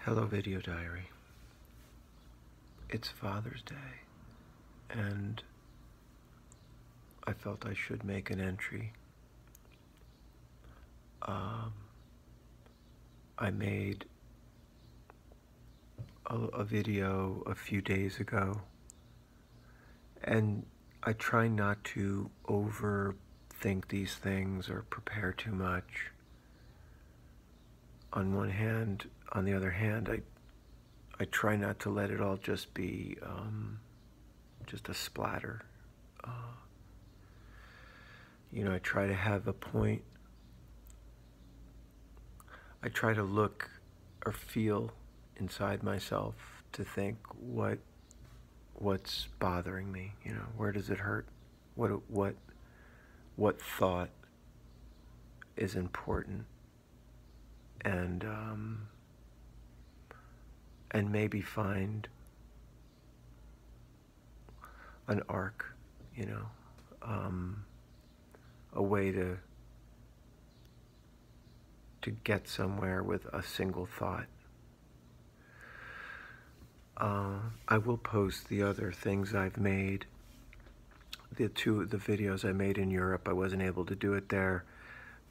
Hello, video diary. It's Father's Day, and I felt I should make an entry. I made a video a few days ago, and I try not to overthink these things or prepare too much. On one hand, on the other hand, I try not to let it all just be just a splatter. I try to have a point. I try to look or feel inside myself to think what's bothering me. Where does it hurt? What thought is important? And maybe find an arc, a way to get somewhere with a single thought. I will post the other things I've made. The videos I made in Europe, I wasn't able to do it there,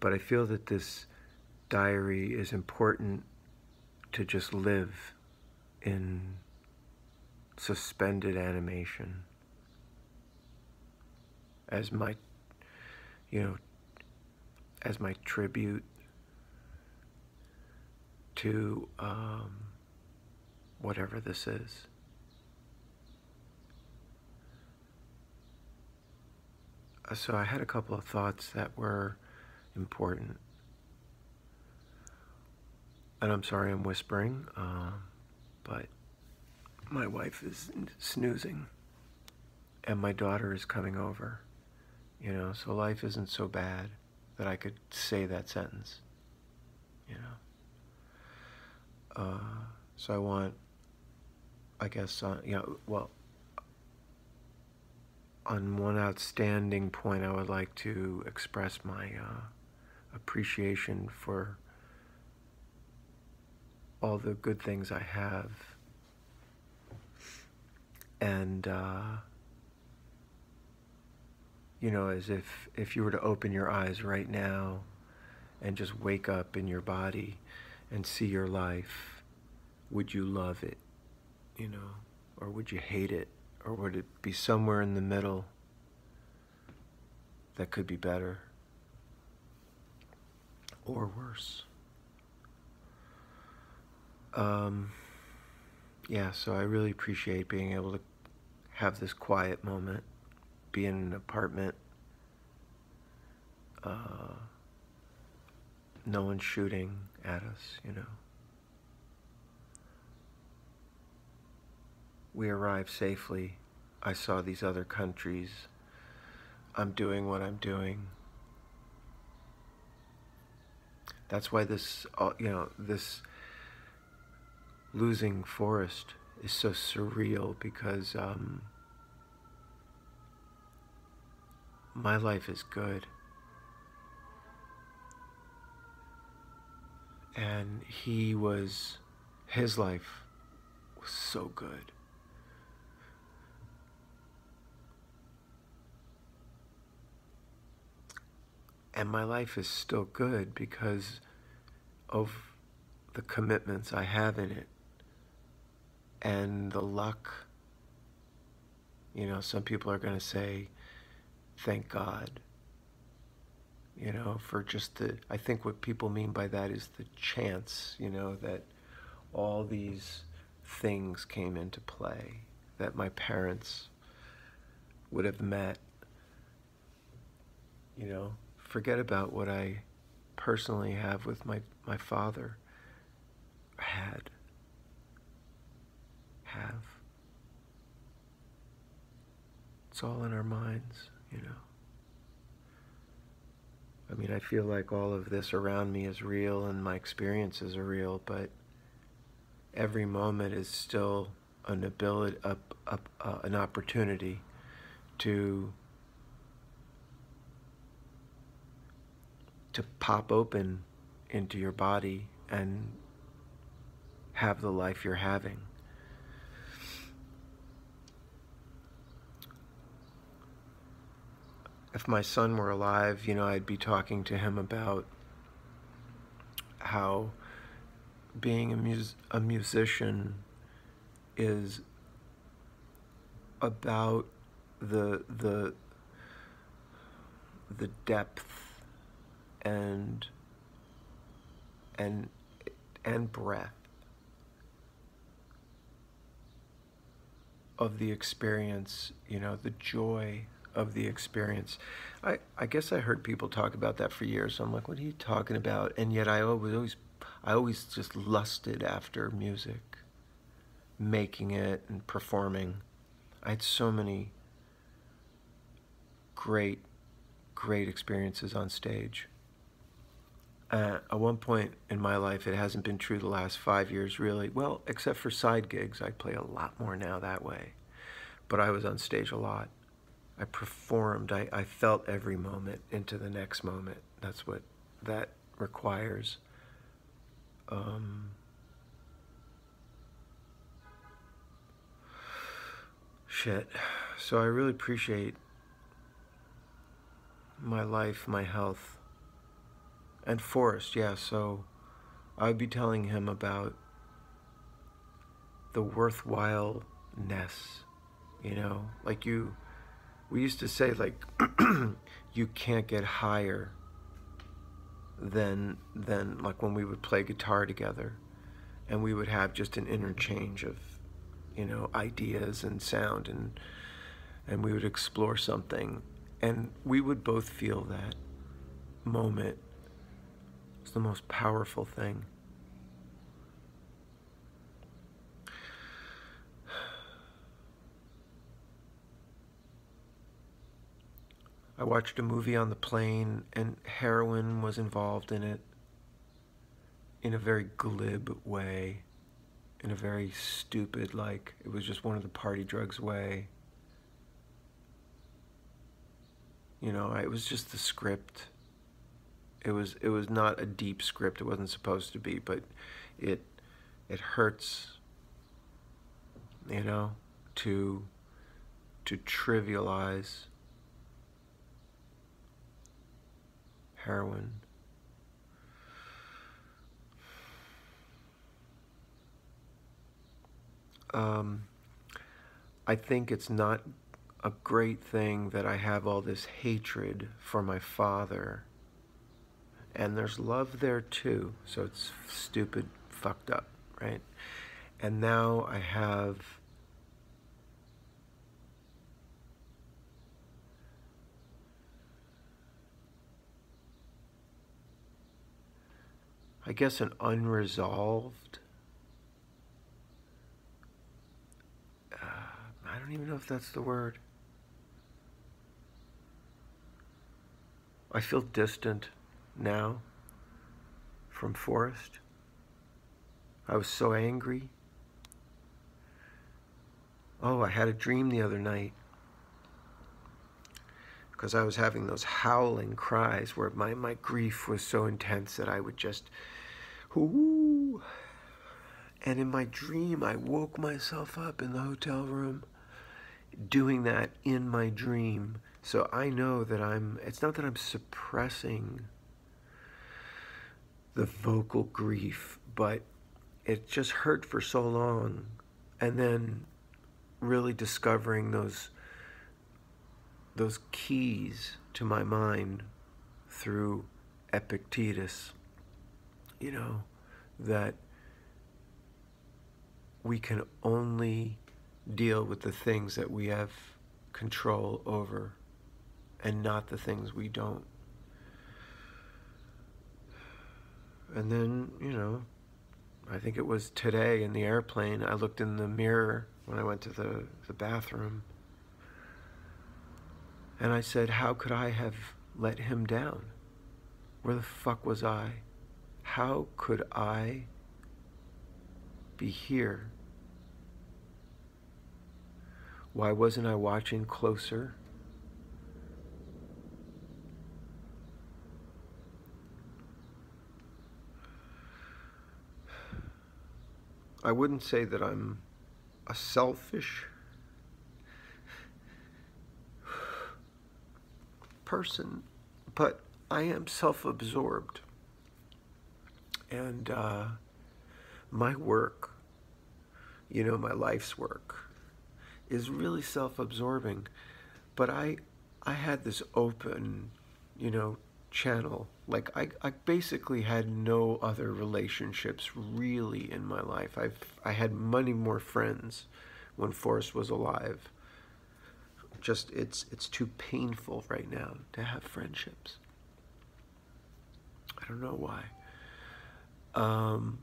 but I feel that this diary is important to just live in suspended animation as my tribute to whatever this is. So I had a couple of thoughts that were important. And I'm sorry I'm whispering, but my wife is snoozing and my daughter is coming over, so life isn't so bad that I could say that sentence, so I want, I guess, well, on one outstanding point, I would like to express my appreciation for all the good things I have. And, as if you were to open your eyes right now and just wake up in your body and see your life, would you love it, or would you hate it, or would it be somewhere in the middle that could be better or worse? Yeah, so I really appreciate being able to have this quiet moment, be in an apartment, no one's shooting at us, We arrived safely. I saw these other countries. I'm doing what I'm doing. That's why this losing forest is so surreal, because my life is good. And his life was so good. And my life is still good because of the commitments I have in it and the luck. Some people are going to say, thank God, for just I think what people mean by that is the chance, that all these things came into play, that my parents would have met, Forget about what I personally have with my father, have. It's all in our minds, I mean, I feel like all of this around me is real and my experiences are real, but every moment is still an opportunity to pop open into your body and have the life you're having. If my son were alive, you know, I'd be talking to him about how being a musician is about the depth and breadth of the experience, you know, the joy of the experience. I guess I heard people talk about that for years. So I'm like, what are you talking about? And yet I always just lusted after music, making it and performing. I had so many great experiences on stage. At one point in my life, it hasn't been true the last 5 years, really. Well, except for side gigs. I play a lot more now that way. But I was on stage a lot. I performed. I felt every moment into the next moment. That's what that requires. Shit. So I really appreciate my life, my health. And Forrest, yeah, so I'd be telling him about the worthwhileness, you know? Like we used to say, like, you can't get higher than like when we would play guitar together and we would have just an interchange of, you know, ideas and sound, and we would explore something, and we would both feel that moment. It's the most powerful thing. I watched a movie on the plane, and heroin was involved in it in a very glib way, in a very stupid, like, it was just one of the party drugs way. You know, it was just the script. It was not a deep script. It wasn't supposed to be, but it hurts, you know, to trivialize heroin. I think it's not a great thing that I have all this hatred for my father. And there's love there too, so it's stupid, fucked up, right? And now I have I guess an unresolved, I don't even know if that's the word. I feel distant now from Forrest. I was so angry. Oh, I had a dream the other night because I was having those howling cries where my grief was so intense that I would just, ooh. And in my dream, I woke myself up in the hotel room doing that in my dream. So I know that it's not that I'm suppressing the vocal grief, but it just hurt for so long. And then really discovering those keys to my mind through Epictetus, you know, that we can only deal with the things that we have control over and not the things we don't. And then, you know, I think it was today in the airplane, I looked in the mirror when I went to the bathroom, and I said, how could I have let him down? Where the fuck was I? How could I be here? Why wasn't I watching closer? I wouldn't say that I'm a selfish person, but I am self-absorbed. And my work, my life's work, is really self-absorbing. But I had this open, you know, channel. Like I basically had no other relationships really in my life. I had many more friends when Forrest was alive. Just it's too painful right now to have friendships. I don't know why. Um,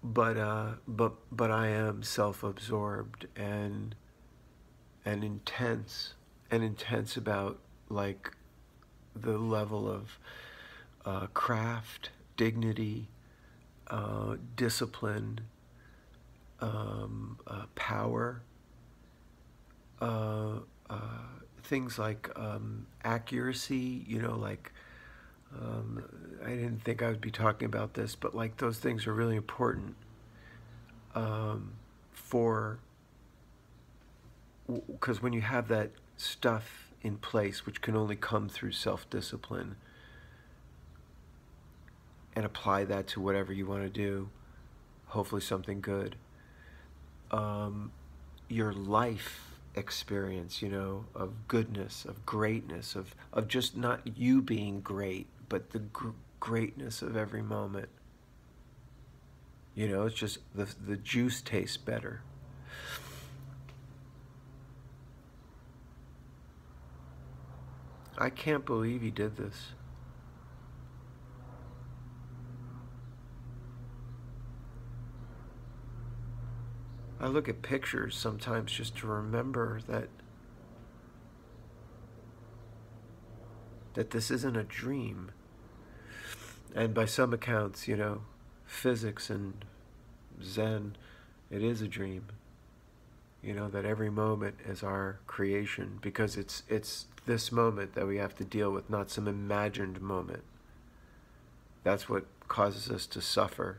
but I am self-absorbed and intense about like the level of craft, dignity, discipline, power, uh, uh, things like accuracy. Like I didn't think I would be talking about this, but like those things are really important for because when you have that stuff in place, which can only come through self-discipline, and apply that to whatever you want to do, hopefully something good, your life experience, of goodness, of greatness, of just not you being great, but the greatness of every moment. It's just the juice tastes better. I can't believe he did this. I look at pictures sometimes just to remember that this isn't a dream. And by some accounts, physics and Zen, it is a dream. That every moment is our creation, because it's this moment that we have to deal with, not some imagined moment. That's what causes us to suffer,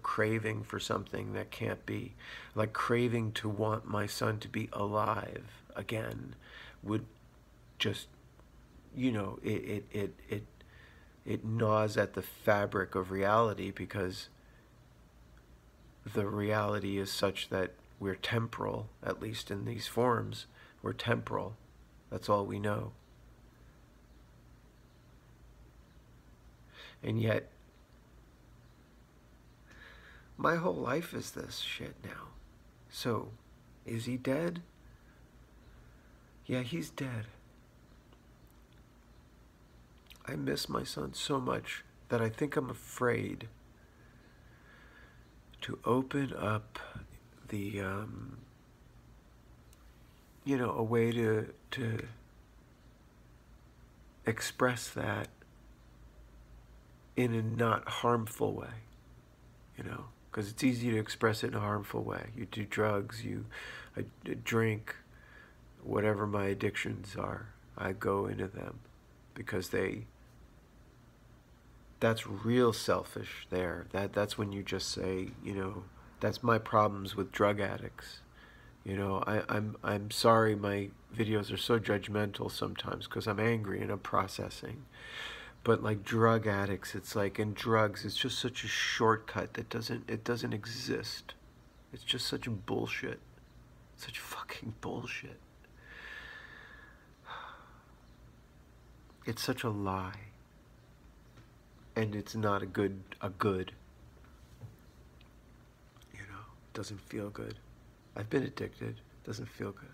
craving for something that can't be. Like craving to want my son to be alive again would just, it gnaws at the fabric of reality, because the reality is such that we're temporal, at least in these forms. We're temporal. That's all we know. And yet, my whole life is this shit now. So, is he dead? Yeah, he's dead. I miss my son so much that I think I'm afraid to open up the, a way to express that in a not harmful way, because it's easy to express it in a harmful way. You do drugs, I drink, whatever my addictions are, I go into them because that's real selfish there. That's when you just say, that's my problems with drug addicts. I'm sorry my videos are so judgmental sometimes because I'm angry and I'm processing. But like drug addicts, it's like in drugs, it's just such a shortcut that doesn't exist. It's just such bullshit. Such fucking bullshit. It's such a lie. And it's not a good. It doesn't feel good. I've been addicted. It doesn't feel good.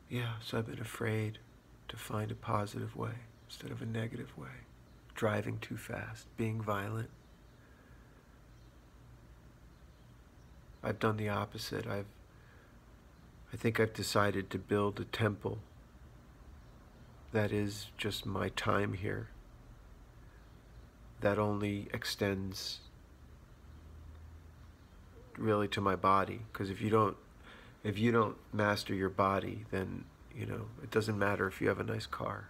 Yeah, so I've been afraid to find a positive way instead of a negative way. Driving too fast, being violent. I've done the opposite. I think I've decided to build a temple that is just my time here, that only extends really to my body. Because if you don't master your body, then You know, it doesn't matter if you have a nice car.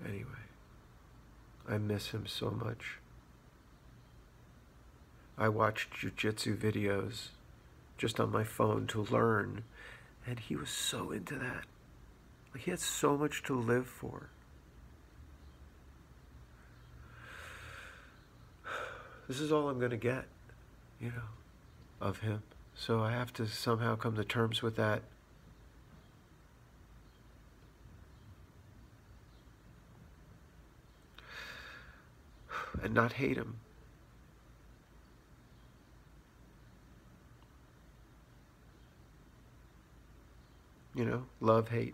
Anyway, I miss him so much. I watched jiu-jitsu videos just on my phone to learn, and he was so into that. Like, he had so much to live for. This is all I'm going to get, you know, of him. So I have to somehow come to terms with that. And not hate him. You know, love, hate.